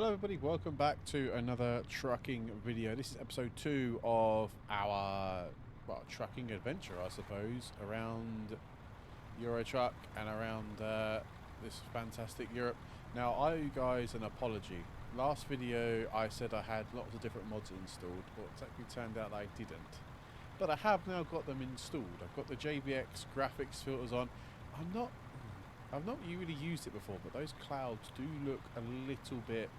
Hello everybody, welcome back to another trucking video. This is episode 2 of our, well, trucking adventure, I suppose, around Euro Truck and around this fantastic Europe. Now, I owe you guys an apology. Last video I said I had lots of different mods installed, but it's actually turned out that I didn't. But I have now got them installed. I've got the JBX graphics filters on. I've not really used it before, but those clouds do look a little bit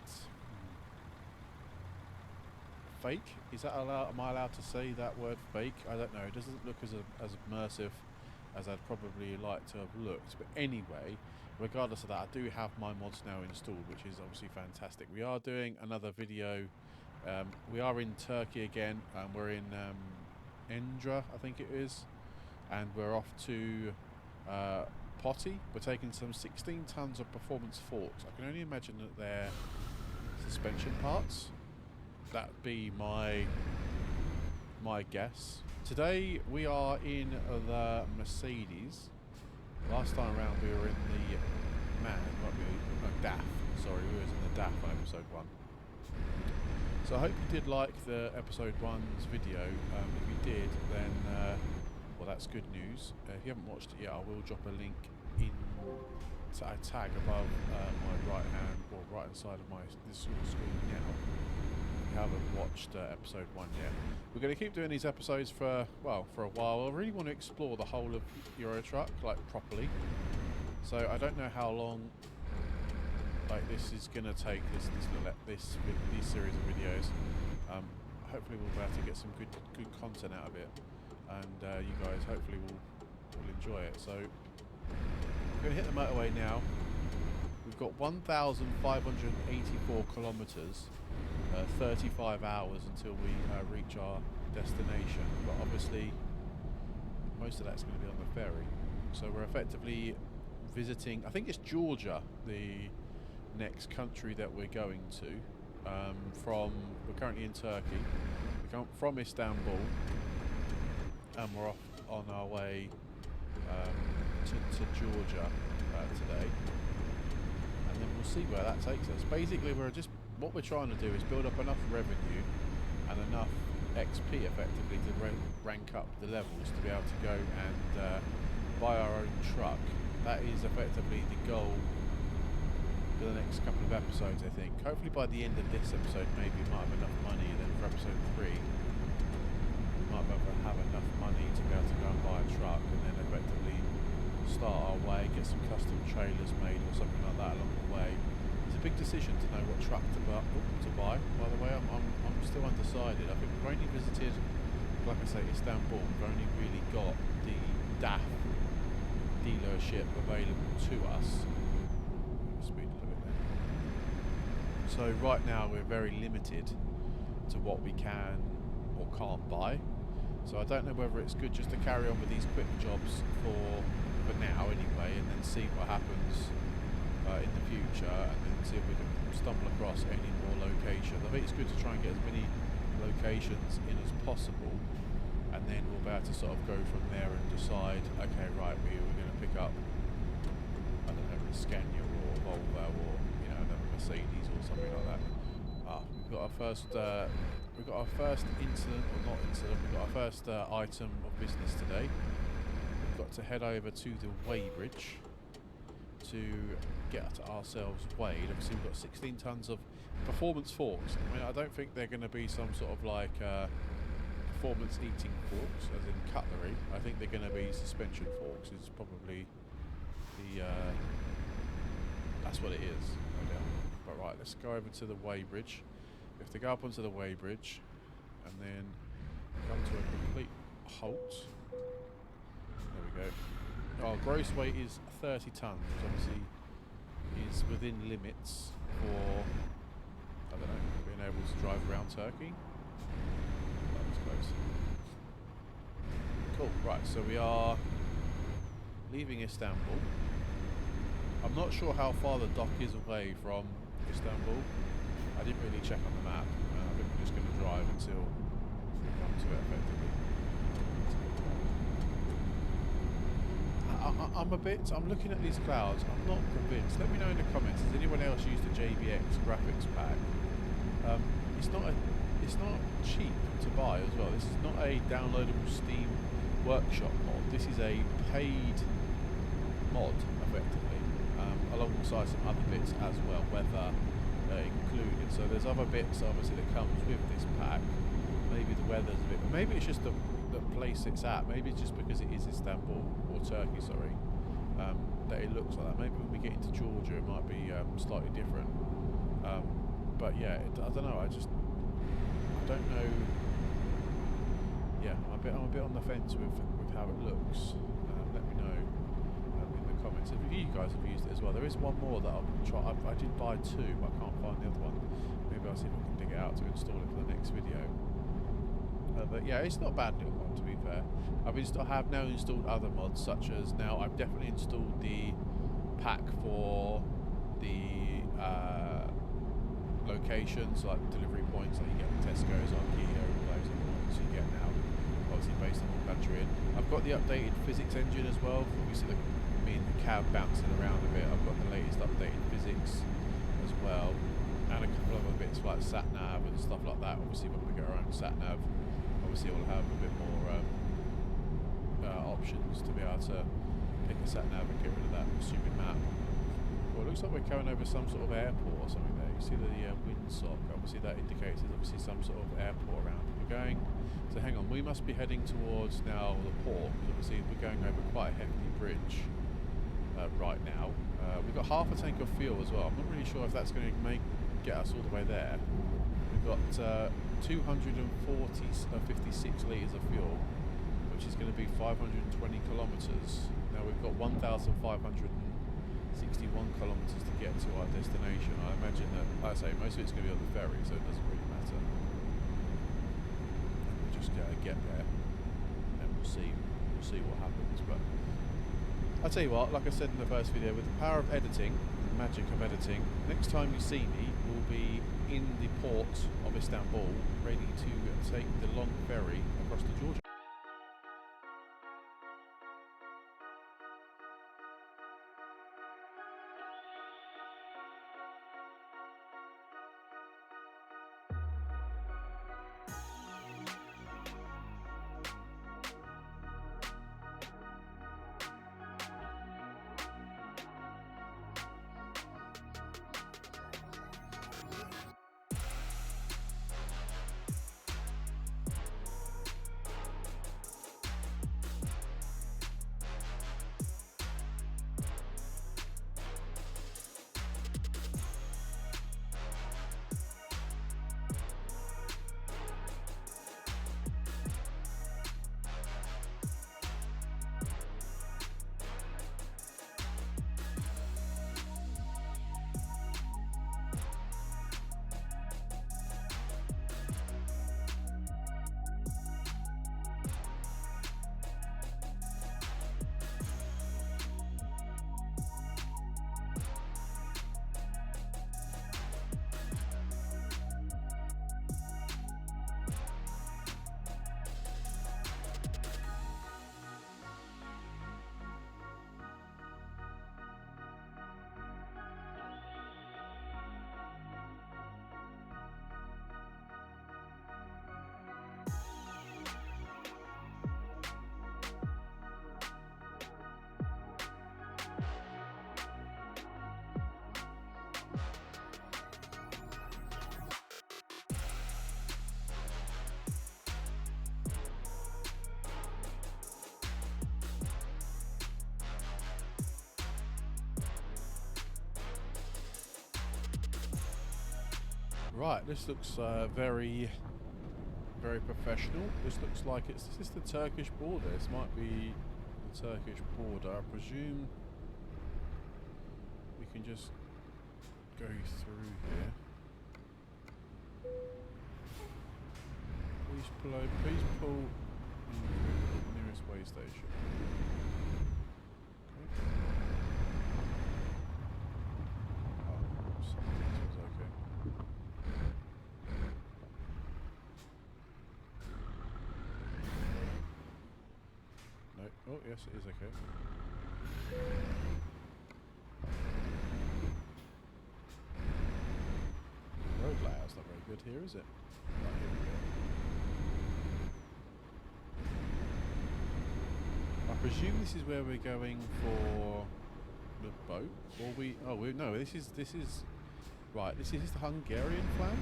fake. Is that allowed? Am I allowed to say that word, fake? I don't know. It doesn't look as immersive as I'd probably like to have looked. But anyway, regardless of that, I do have my mods now installed, which is obviously fantastic. We are doing another video. We are in Turkey again. We're in Endra, I think it is, and we're off to Potty. We're taking some 16 tons of performance forks. I can only imagine that they're suspension parts. That'd be my guess. Today we are in the Mercedes. Last time around we were in the DAF. Sorry, we were in the DAF on episode 1. So I hope you did like the episode 1's video. If you did, then well, that's good news. If you haven't watched it yet, I will drop a link in a tag above my right hand side of this screen now. If you haven't watched episode 1 yet, we're going to keep doing these episodes for a while. I really want to explore the whole of Euro Truck properly. So I don't know how long this is going to take. This series of videos. Hopefully we'll be able to get some good content out of it, and you guys hopefully will enjoy it. So we're going to hit the motorway now. We've got 1,584 kilometres, 35 hours until we reach our destination. But obviously, most of that's going to be on the ferry. So we're effectively visiting. I think it's Georgia, the next country that we're going to. We're currently in Turkey. We come from Istanbul, and we're off on our way to Georgia today, and then we'll see where that takes us. Basically, what we're trying to do is build up enough revenue and enough XP effectively to rank up the levels to be able to go and buy our own truck. That is effectively the goal for the next couple of episodes, I think. Hopefully by the end of this episode maybe we might have enough money, and then for episode 3 we might have enough money to be able to go and buy a truck, and then effectively start our way, get some custom trailers made or something like that along the way. It's a big decision to know what truck to buy. By the way, I'm still undecided. I think we've only visited, like I say, Istanbul. We've only really got the DAF dealership available to us. Speed a little bit there. So right now we're very limited to what we can or can't buy. So I don't know whether it's good just to carry on with these quick jobs for now anyway, and then see what happens in the future, and then see if we can stumble across any more locations. I think it's good to try and get as many locations in as possible, and then we'll be able to sort of go from there and decide, okay, right, we're going to pick up, I don't know, a Scania or Volvo or another Mercedes or something like that. We've got our first incident, or not incident. We've got our first item of business today. We've got to head over to the weighbridge to get ourselves weighed. Obviously, we've got 16 tons of performance forks. I mean, I don't think they're going to be some sort of performance eating forks, as in cutlery. I think they're going to be suspension forks. Is probably that's what it is, no doubt. But right, let's go over to the weighbridge. We have to go up onto the weighbridge and then come to a complete halt. There we go. Our gross weight is 30 tons, which obviously is within limits for, I don't know, being able to drive around Turkey. That was close. Cool, right, so we are leaving Istanbul. I'm not sure how far the dock is away from Istanbul. I didn't really check on the map. I think we're just going to drive until we come to it effectively. I'm looking at these clouds. I'm not convinced. Let me know in the comments. Has anyone else used the JVX graphics pack? It's not cheap to buy as well. This is not a downloadable Steam Workshop mod. This is a paid mod, effectively, alongside some other bits as well, weather included. So there's other bits obviously that comes with this pack. Maybe the weather's a bit, maybe it's just the place it's at. Maybe it's just because it is Istanbul or Turkey, sorry, that it looks like that. Maybe when we get into Georgia, it might be slightly different. But yeah, I don't know. I don't know. Yeah, I'm a bit on the fence with how it looks. Let me know in the comments if you guys have used it as well. There is one more that I'll try. I did buy two, but I can't find the other one. Maybe I'll see if I can dig it out to install it for the next video. But yeah, it's not a bad little mod, to be fair. I have now installed other mods, such as now I've definitely installed the pack for the locations, like delivery points, like you get the Tesco's, IKEA, all those points you get now, obviously based on the country. I've got the updated physics engine as well. Obviously, me and the cab bouncing around a bit. I've got the latest updated physics as well, and a couple of other bits like sat nav and stuff like that. Obviously, when we get our own sat nav, obviously we'll have a bit more options to be able to pick a sat nav and get rid of that stupid map. Well, it looks like we're going over some sort of airport or something there. You see the windsock, obviously that indicates there's obviously some sort of airport around. We're going, so hang on, we must be heading towards now the port, because obviously we're going over quite a hefty bridge right now. We've got half a tank of fuel as well. I'm not really sure if that's going to get us all the way there. We've got 256 litres of fuel, which is going to be 520 kilometres. Now we've got 1,561 kilometres to get to our destination. I imagine that, like I say, most of it's going to be on the ferry, so it doesn't really matter. And we'll just get there, and we'll see what happens. But I'll tell you what, like I said in the first video, with the power of editing, the magic of editing, next time you see me, we'll be in the port of Istanbul, ready to take the long ferry across to Georgia. Right, this looks very, very professional. This looks like is this the Turkish border? This might be the Turkish border. I presume we can just go through here. Please pull into the nearest way station. Okay. Oh, this was okay. No. Oh, yes, it is okay. Road layout's not very good here, is it? Right, here we go. I presume this is where we're going for the boat, or no, this is right. This is the Hungarian flag.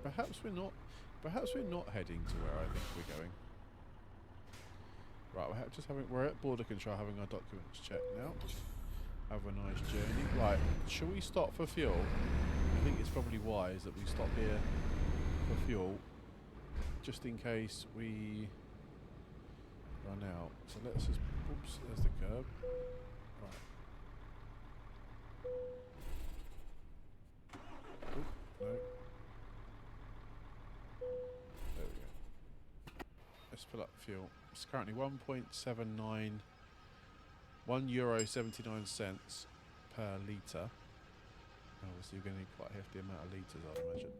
Perhaps we're not heading to where I think we're going. Right, we're at border control having our documents checked now. Have a nice journey. Right, shall we stop for fuel? I think it's probably wise that we stop here for fuel, just in case we run out. So let's just, oops, there's the curb. Right. Oop, no. There we go. Let's fill up fuel. It's currently 1.79, €1.79 per litre. Obviously you're going to need quite a hefty amount of litres, I'd imagine.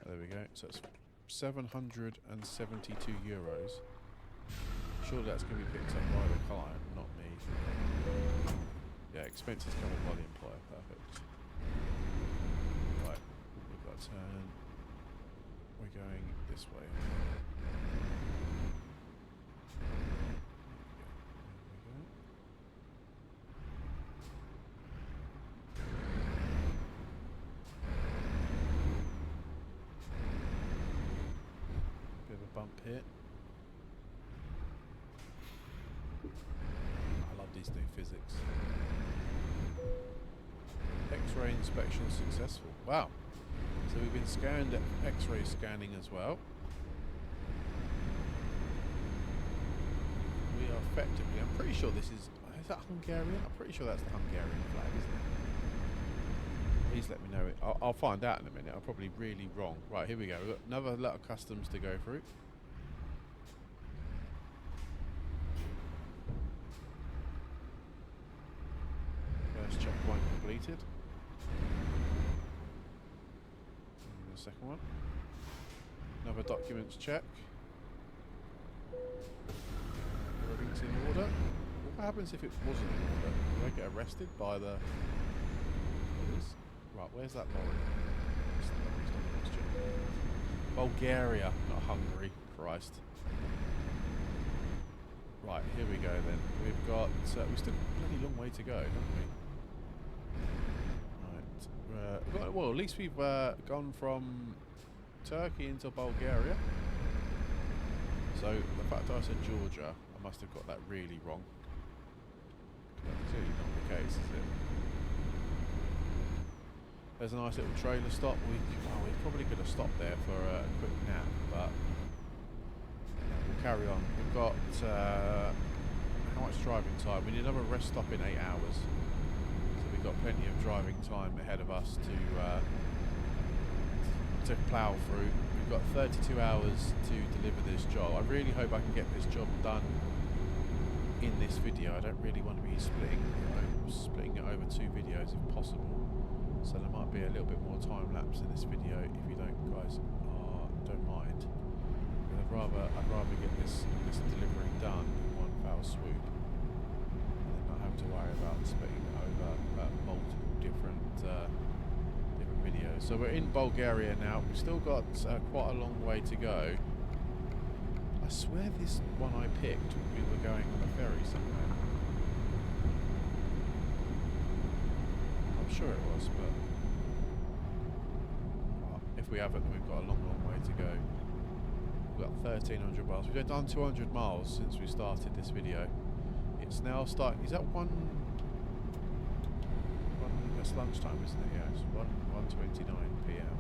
There we go. So it's €772. Surely that's going to be picked up by the client, not me. Yeah, expenses covered by the employer. Perfect. Right, we've got to turn. We're going this way. Bump here. I love these new physics. X-ray inspection successful. Wow. So we've been scanned at X-ray scanning as well. We are effectively, I'm pretty sure this is that Hungarian? I'm pretty sure that's the Hungarian flag, isn't it? Please let me know. I'll find out in a minute. I'm probably really wrong. Right, here we go. We've got another lot of customs to go through. First checkpoint completed. And the second one. Another documents check. Everything's in order. What happens if it wasn't in order? Do I get arrested by the... Right, where's that lorry? Bulgaria, not Hungary. Christ. Right, here we go then. We've got... we've still got a bloody long way to go, haven't we? Right. Well, at least we've gone from Turkey into Bulgaria. So, the fact that I said Georgia, I must have got that really wrong. That's clearly not the case, is it? There's a nice little trailer stop. We probably could have stopped there for a quick nap, but we'll carry on. We've got how much driving time? We need another rest stop in 8 hours, so we've got plenty of driving time ahead of us to plough through. We've got 32 hours to deliver this job. I really hope I can get this job done in this video. I don't really want to be splitting it over 2 videos if possible. So there might be a little bit more time lapse in this video if you don't mind. But I'd rather get this delivery done in one foul swoop and not have to worry about splitting it over multiple different videos. So we're in Bulgaria now. We've still got quite a long way to go. I swear this one I picked, we were going on a ferry somewhere. I'm sure it was, but if we haven't, then we've got a long way to go. We've got 1,300 miles. We've done 200 miles since we started this video. It's now starting. Is that one? That's lunchtime, isn't it? Yeah, it's 1:29 p.m.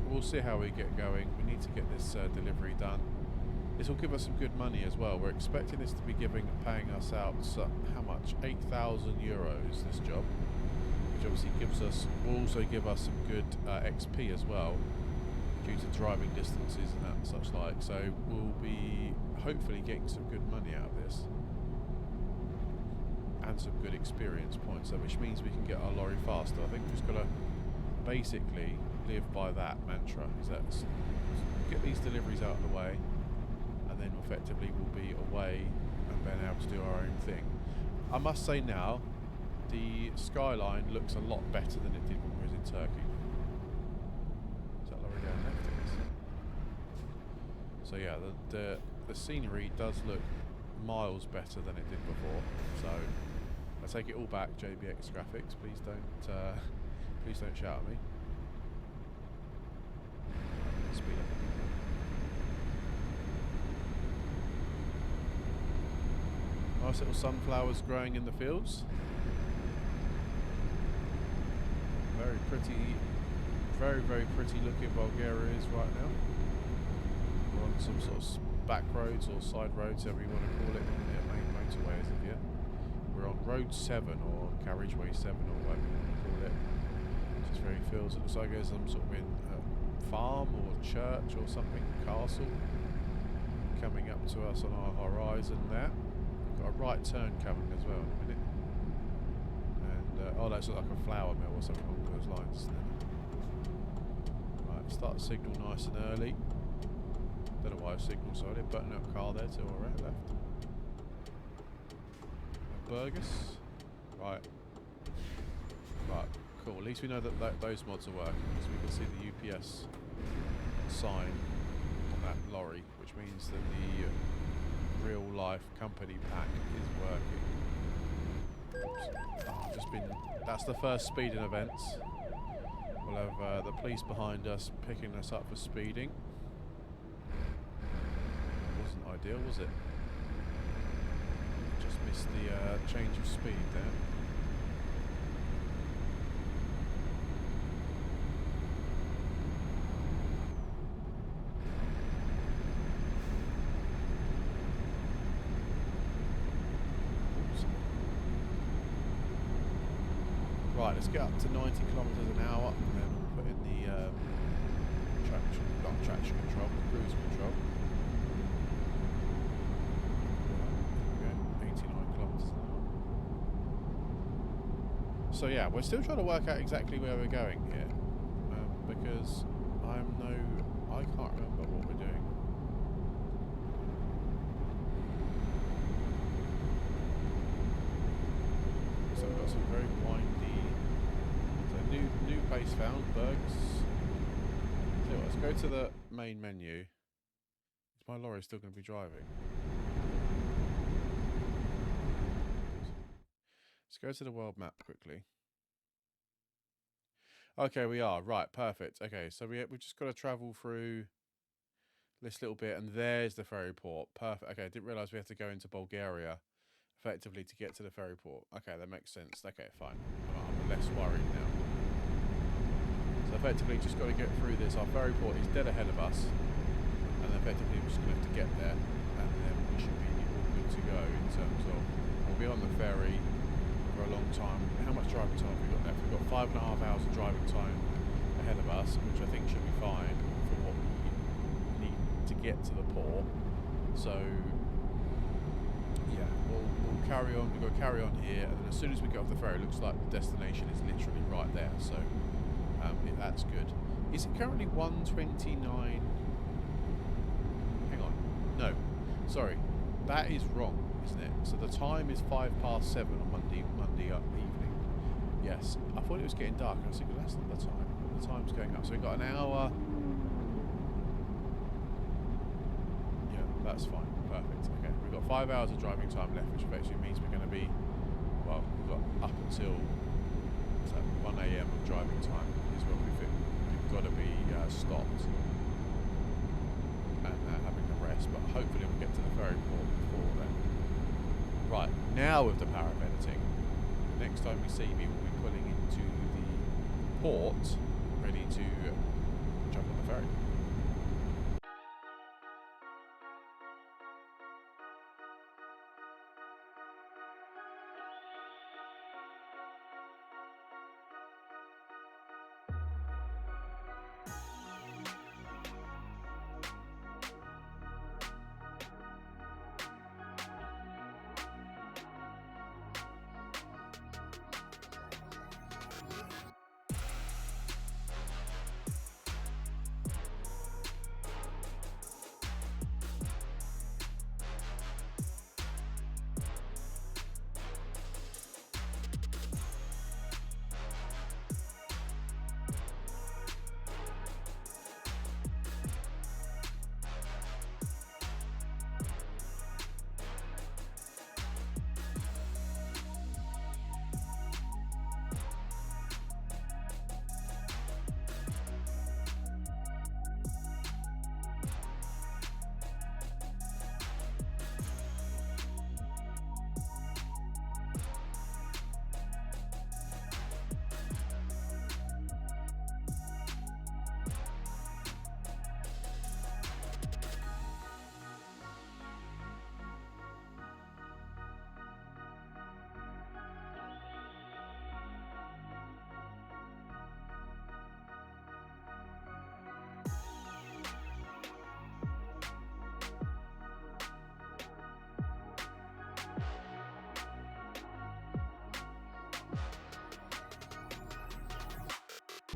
We'll see how we get going. We need to get this delivery done. This will give us some good money as well. We're expecting this to be paying us out how much? €8,000 this job, which obviously will also give us some good XP as well, due to driving distances and that and such like. So we'll be hopefully getting some good money out of this and some good experience points, which means we can get our lorry faster. I think we've just got to basically live by that mantra, is that get these deliveries out of the way, and then effectively we'll be away and being able to do our own thing. I must say now, the skyline looks a lot better than it did when we was in Turkey. Is that lorry going left? It is. So yeah, the scenery does look miles better than it did before. So I take it all back, JBX graphics. Please don't shout at me. Speed up. Nice little sunflowers growing in the fields. Very pretty, very pretty looking Bulgeria is right now. We're on some sort of back roads or side roads, however you want to call it, main motorway as of yet. We're on road 7 or carriageway 7 or whatever you want to call it. Just very fields. It looks like there's some sort of farm or church or something, castle coming up to us on our horizon there. We've got a right turn coming as well in a minute. And oh, that's like a flour mill or something along those lines. Right, start the signal nice and early. Don't know why I signaled so early. Button up car there to our right, left. Burgess. Right. Right, cool. At least we know that those mods are working, because we can see the UPS sign on that lorry, which means that the real life company pack is working. Oops. Oh, just been. That's the first speeding events. We'll have the police behind us picking us up for speeding. Wasn't ideal, was it? Just missed the change of speed there. Right, let's get up to 90 kilometres an hour, and then we'll put in the traction control, cruise control. There we go, 89 kilometres an hour. So yeah, we're still trying to work out exactly where we're going here, because I can't remember what we're doing. So we've got some very windy. New place found, Bergs. So let's go to the main menu. Is my lorry still going to be driving? Let's go to the world map quickly. Okay, we are. Right, perfect. Okay, so we've just got to travel through this little bit, and there's the ferry port. Perfect. Okay, I didn't realise we have to go into Bulgaria effectively to get to the ferry port. Okay, that makes sense. Okay, fine. I'm less worried now. So effectively just got to get through this. Our ferry port is dead ahead of us, and effectively we're just going to have to get there, and then we should be all good to go in terms of, we'll be on the ferry for a long time. How much driving time have we got left? We've got 5.5 hours of driving time ahead of us, which I think should be fine for what we need to get to the port. So yeah, we'll carry on. We've got to carry on here, and then as soon as we get off the ferry, it looks like the destination is literally right there. So that's good. Is it currently 1:29? Hang on. No. Sorry. That is wrong, isn't it? So the time is 7:05 on Monday evening. Yes. I thought it was getting dark. I was thinking that's not the time. The time's going up. So we've got an hour. Yeah, that's fine. Perfect. Okay. We've got 5 hours of driving time left, which effectively means we're going to be, well, we've got up until 1 AM of driving time. We've got to be stopped and having a rest, but hopefully we'll get to the ferry port before then. Right, now with the power of editing, next time we see me, we'll be pulling into the port, ready to jump on the ferry.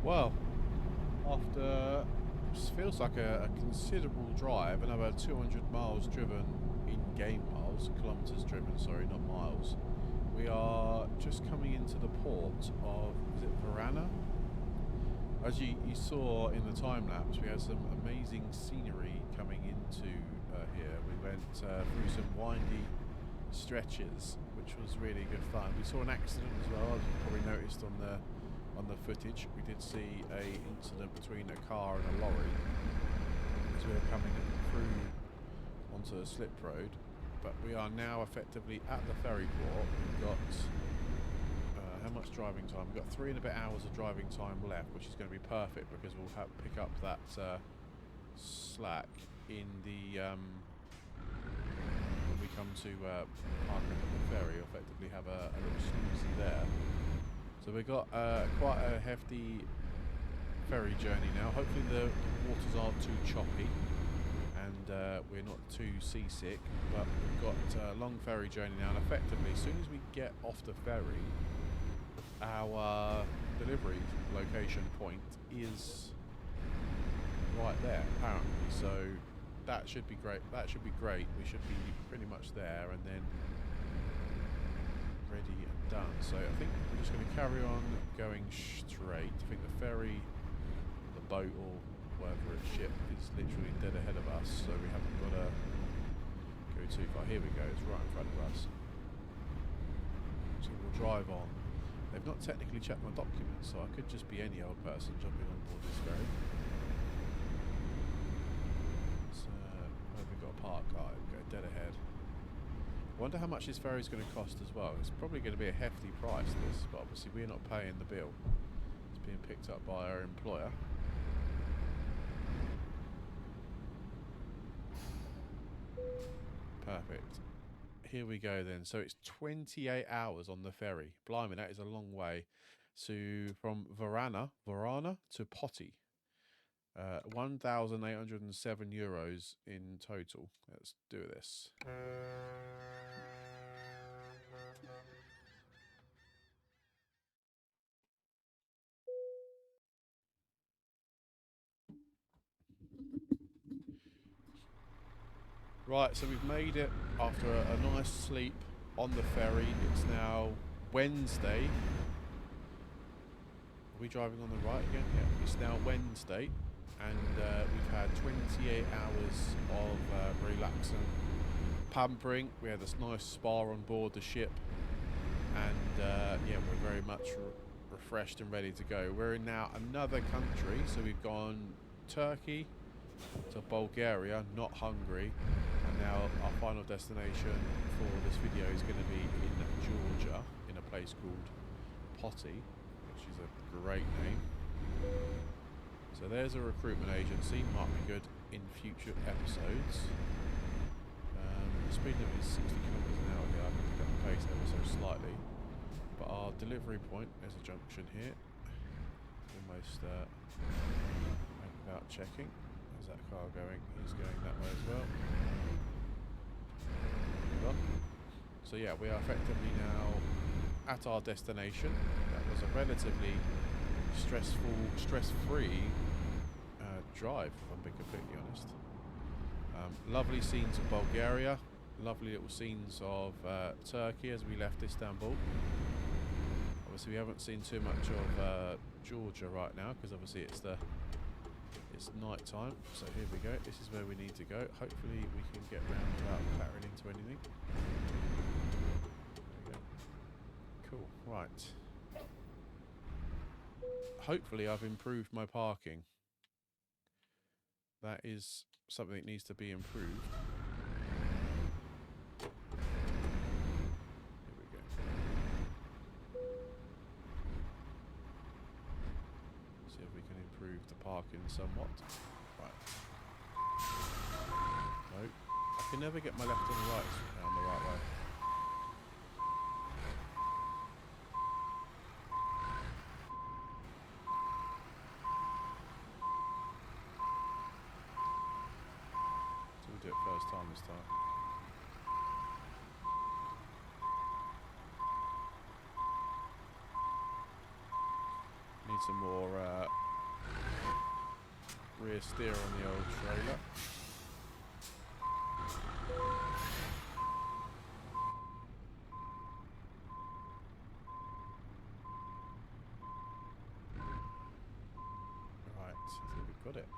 Well, after feels like a considerable drive, another 200 miles driven in game miles, kilometers driven, sorry, not miles. We are just coming into the port of, is it Verana? As you saw in the time lapse, we had some amazing scenery coming into here. We went through some windy stretches, which was really good fun. We saw an accident as well, as you probably noticed on the footage. We did see a incident between a car and a lorry as we were coming through onto a slip road. But we are now effectively at the ferry port. We've got how much driving time? We've got 3 and a bit hours of driving time left, which is going to be perfect because we'll pick up that slack in the when we come to park up at the ferry. Effectively have a little snoozy there. So we've got quite a hefty ferry journey now. Hopefully the waters aren't too choppy and we're not too seasick, but we've got a long ferry journey now, and effectively as soon as we get off the ferry, our delivery location point is right there apparently, so that should be great. We should be pretty much there and then ready and done. So I think we're just going to carry on going straight. I think the ferry, the boat or whatever it's ship is literally dead ahead of us, so we haven't got to go too far. Here we go, it's right in front of us. So we'll drive on. They've not technically checked my documents, so I could just be any old person jumping on board this ferry. So, where have we got a park? Oh, we go dead ahead. Wonder how much this ferry is going to cost as well. It's probably going to be a hefty price, this, but obviously we're not paying the bill. It's being picked up by our employer. Perfect. Here we go then. So it's 28 hours on the ferry. Blimey, that is a long way. So from Verana to Poti. 1,807 euros in total. Let's do this. Right, so we've made it after a nice sleep on the ferry. It's now Wednesday. Are we driving on the right again? Yeah, it's now Wednesday, and we've had 28 hours of relaxing, pampering. We had this nice spa on board the ship, and yeah, we're very much refreshed and ready to go. We're in now another country, so we've gone Turkey to Bulgaria, not Hungary, and now our final destination for this video is going to be in Georgia, in a place called Poti, which is a great name. So there's a recruitment agency, might be good in future episodes. The speed limit is 60 kilometers an hour here. I can pick up the pace ever so slightly, but our delivery point, there's a junction here, almost without checking. How's that car going? He's going that way as well. So yeah, we are effectively now at our destination. That was a relatively stress-free drive, if I'm being completely honest. Lovely scenes of Bulgaria, lovely little scenes of Turkey as we left Istanbul. Obviously we haven't seen too much of Georgia right now, because obviously it's night time. So here we go, this is where we need to go. Hopefully we can get round without clattering into anything. There we go. Cool, right. Hopefully I've improved my parking. That is something that needs to be improved. Here we go. See if we can improve the parking somewhat. Right. No. I can never get my left and right down the right way. Do it first time this time. Need some more rear steer on the old trailer. Right, I think we've got it.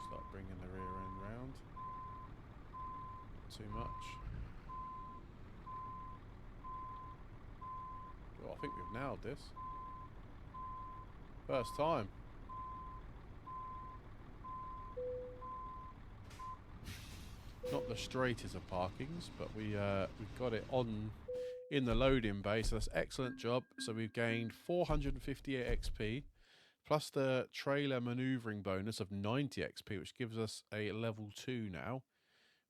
Start bringing the rear end round. Not too much. Oh, I think we've nailed this. First time. Not the straightest of parkings, but we've got it on in the loading bay, so that's excellent job. So we've gained 458 XP, plus the trailer manoeuvring bonus of 90 XP, which gives us a level 2 now,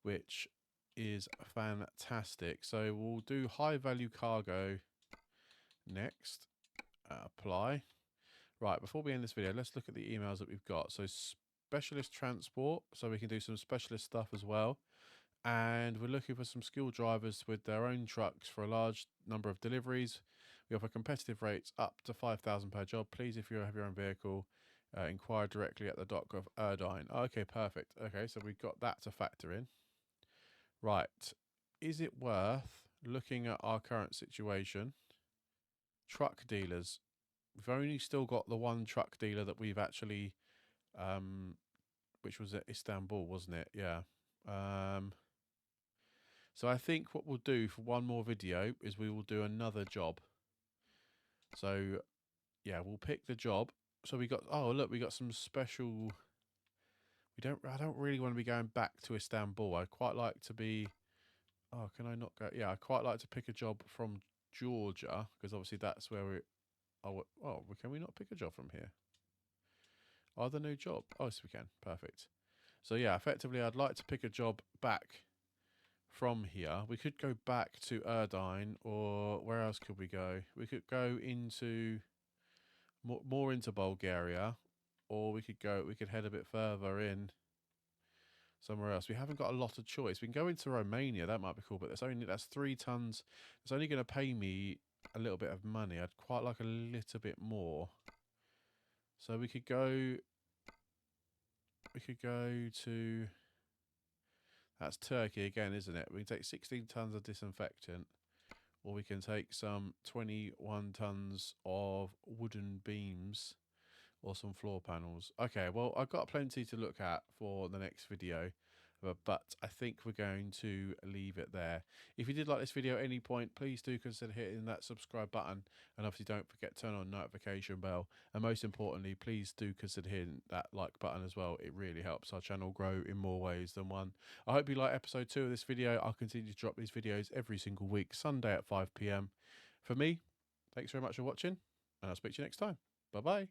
which is fantastic. So we'll do high value cargo next. Apply. Right, before we end this video, let's look at the emails that we've got. So specialist transport, so we can do some specialist stuff as well. And we're looking for some skilled drivers with their own trucks for a large number of deliveries. We offer competitive rates up to 5,000 per job. Please, if you have your own vehicle, inquire directly at the dock of Erdine. Okay, perfect. Okay, so we've got that to factor in. Right, is it worth looking at our current situation? Truck dealers. We've only still got the one truck dealer that we've actually, which was at Istanbul, wasn't it? Yeah. So I think what we'll do for one more video is we will do another job. So yeah, we'll pick the job. So we got, oh look, we got some special. I don't really want to be going back to Istanbul. I quite like to be. Oh, can I not go? Yeah, I quite like to pick a job from Georgia because obviously that's where we. Oh, can we not pick a job from here? Oh, the new job. Oh, yes, we can. Perfect. So yeah, effectively, I'd like to pick a job back from here. We could go back to Erdine, or where else could we go? We could go into more into Bulgaria, or we could head a bit further in somewhere else. We haven't got a lot of choice. We can go into Romania. That might be cool, but that's 3 tons. It's only going to pay me a little bit of money. I'd quite like a little bit more. So we could go to, that's Turkey again, isn't it? We can take 16 tons of disinfectant, or we can take some 21 tons of wooden beams or some floor panels. Okay, well, I've got plenty to look at for the next video, but I think we're going to leave it there. If you did like this video at any point, please do consider hitting that subscribe button, and obviously don't forget to turn on notification bell, and most importantly, please do consider hitting that like button as well. It really helps our channel grow in more ways than one. I hope you like episode 2 of this video. I'll continue to drop these videos every single week, Sunday at 5 PM. For me, thanks very much for watching, and I'll speak to you next time. Bye bye.